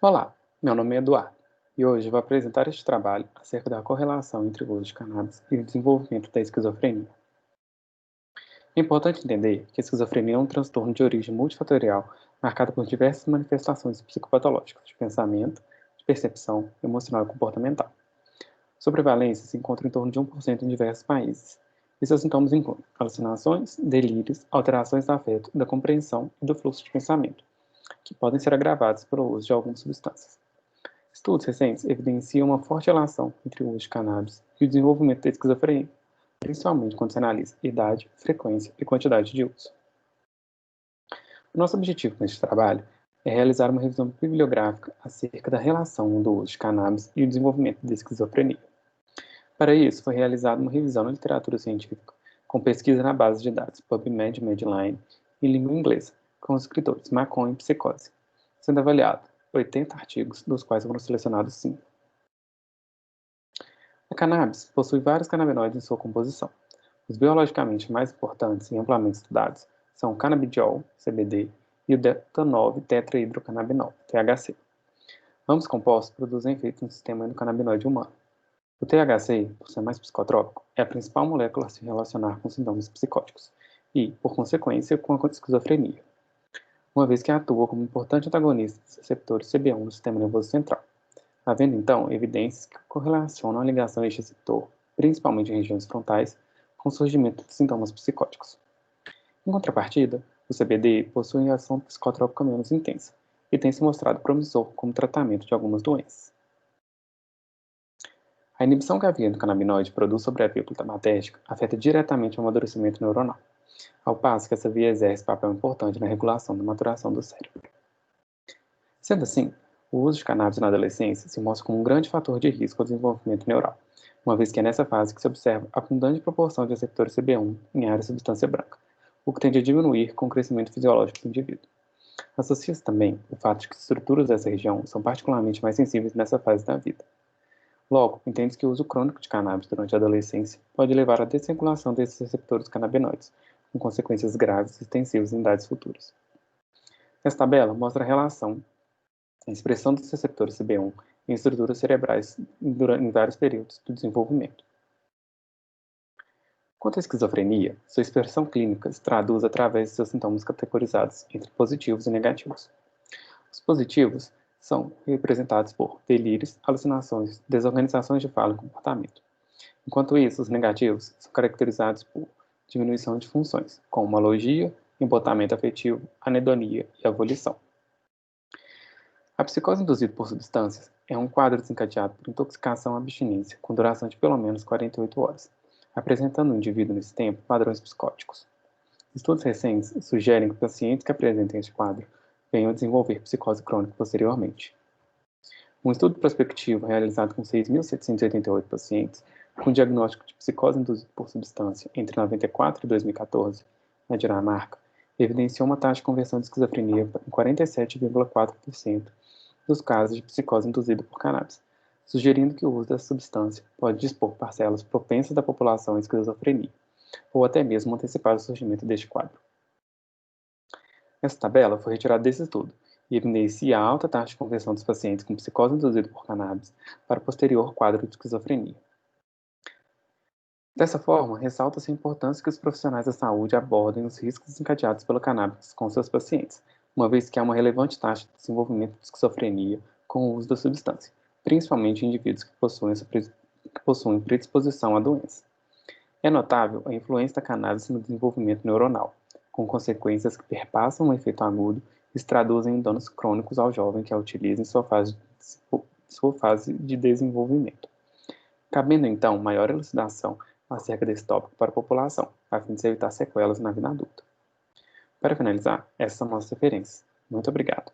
Olá, meu nome é Eduardo e hoje eu vou apresentar este trabalho acerca da correlação entre o uso de cannabis e o desenvolvimento da esquizofrenia. É importante entender que a esquizofrenia é um transtorno de origem multifatorial marcado por diversas manifestações psicopatológicas de pensamento, de percepção, emocional e comportamental. Sua prevalência se encontra em torno de 1% em diversos países, e seus sintomas incluem alucinações, delírios, alterações do afeto, da compreensão e do fluxo de pensamento, que podem ser agravados pelo uso de algumas substâncias. Estudos recentes evidenciam uma forte relação entre o uso de cannabis e o desenvolvimento da esquizofrenia, principalmente quando se analisa idade, frequência e quantidade de uso. O nosso objetivo neste trabalho é realizar uma revisão bibliográfica acerca da relação do uso de cannabis e o desenvolvimento da esquizofrenia. Para isso, foi realizada uma revisão na literatura científica, com pesquisa na base de dados PubMed e Medline em língua inglesa, com os escritores Maconha e Psicose, sendo avaliado 80 artigos, dos quais foram selecionados 5. A cannabis possui vários canabinoides em sua composição. Os biologicamente mais importantes e amplamente estudados são o canabidiol, CBD, e o delta-9-tetrahidrocannabinol, THC. Ambos compostos produzem efeitos no sistema endocannabinoide humano. O THC, por ser mais psicotrópico, é a principal molécula a se relacionar com sintomas psicóticos e, por consequência, com a esquizofrenia, uma vez que atua como importante antagonista dos receptores CB1 do sistema nervoso central, havendo então evidências que correlacionam a ligação a este receptor, principalmente em regiões frontais, com o surgimento de sintomas psicóticos. Em contrapartida, o CBD possui ação psicotrópica menos intensa e tem se mostrado promissor como tratamento de algumas doenças. A inibição que a via endocannabinoide produz sobre a via glutamatérgica afeta diretamente o amadurecimento neuronal, ao passo que essa via exerce papel importante na regulação da maturação do cérebro. Sendo assim, o uso de cannabis na adolescência se mostra como um grande fator de risco ao desenvolvimento neural, uma vez que é nessa fase que se observa a abundante proporção de receptores CB1 em área de substância branca, o que tende a diminuir com o crescimento fisiológico do indivíduo. Associa-se também o fato de que as estruturas dessa região são particularmente mais sensíveis nessa fase da vida. Logo, entende-se que o uso crônico de cannabis durante a adolescência pode levar à desregulação desses receptores canabinoides, com consequências graves e extensivas em idades futuras. Essa tabela mostra a relação a expressão dos receptores CB1 em estruturas cerebrais em vários períodos do desenvolvimento. Quanto à esquizofrenia, sua expressão clínica se traduz através de seus sintomas categorizados entre positivos e negativos. Os positivos são representados por delírios, alucinações, desorganizações de fala e comportamento. Enquanto isso, os negativos são caracterizados por diminuição de funções, como alogia, embotamento afetivo, anedonia e avolição. A psicose induzida por substâncias é um quadro desencadeado por intoxicação ou abstinência com duração de pelo menos 48 horas, apresentando no indivíduo nesse tempo padrões psicóticos. Estudos recentes sugerem que pacientes que apresentem este quadro venham a desenvolver psicose crônica posteriormente. Um estudo prospectivo realizado com 6.788 pacientes com diagnóstico de psicose induzida por substância entre 94 e 2014, na Dinamarca, evidenciou uma taxa de conversão de esquizofrenia em 47,4% dos casos de psicose induzida por cannabis, sugerindo que o uso dessa substância pode dispor parcelas propensas da população à esquizofrenia, ou até mesmo antecipar o surgimento deste quadro. Essa tabela foi retirada desse estudo e evidencia a alta taxa de conversão dos pacientes com psicose induzida por cannabis para o posterior quadro de esquizofrenia. Dessa forma, ressalta-se a importância que os profissionais da saúde abordem os riscos desencadeados pela cannabis com seus pacientes, uma vez que há uma relevante taxa de desenvolvimento de esquizofrenia com o uso da substância, principalmente em indivíduos que possuem predisposição à doença. É notável a influência da cannabis no desenvolvimento neuronal, com consequências que perpassam o efeito agudo e se traduzem em danos crônicos ao jovem que a utiliza em sua fase de desenvolvimento. Cabendo então maior elucidação acerca desse tópico para a população, a fim de se evitar sequelas na vida adulta. Para finalizar, essas são nossas referências. Muito obrigado.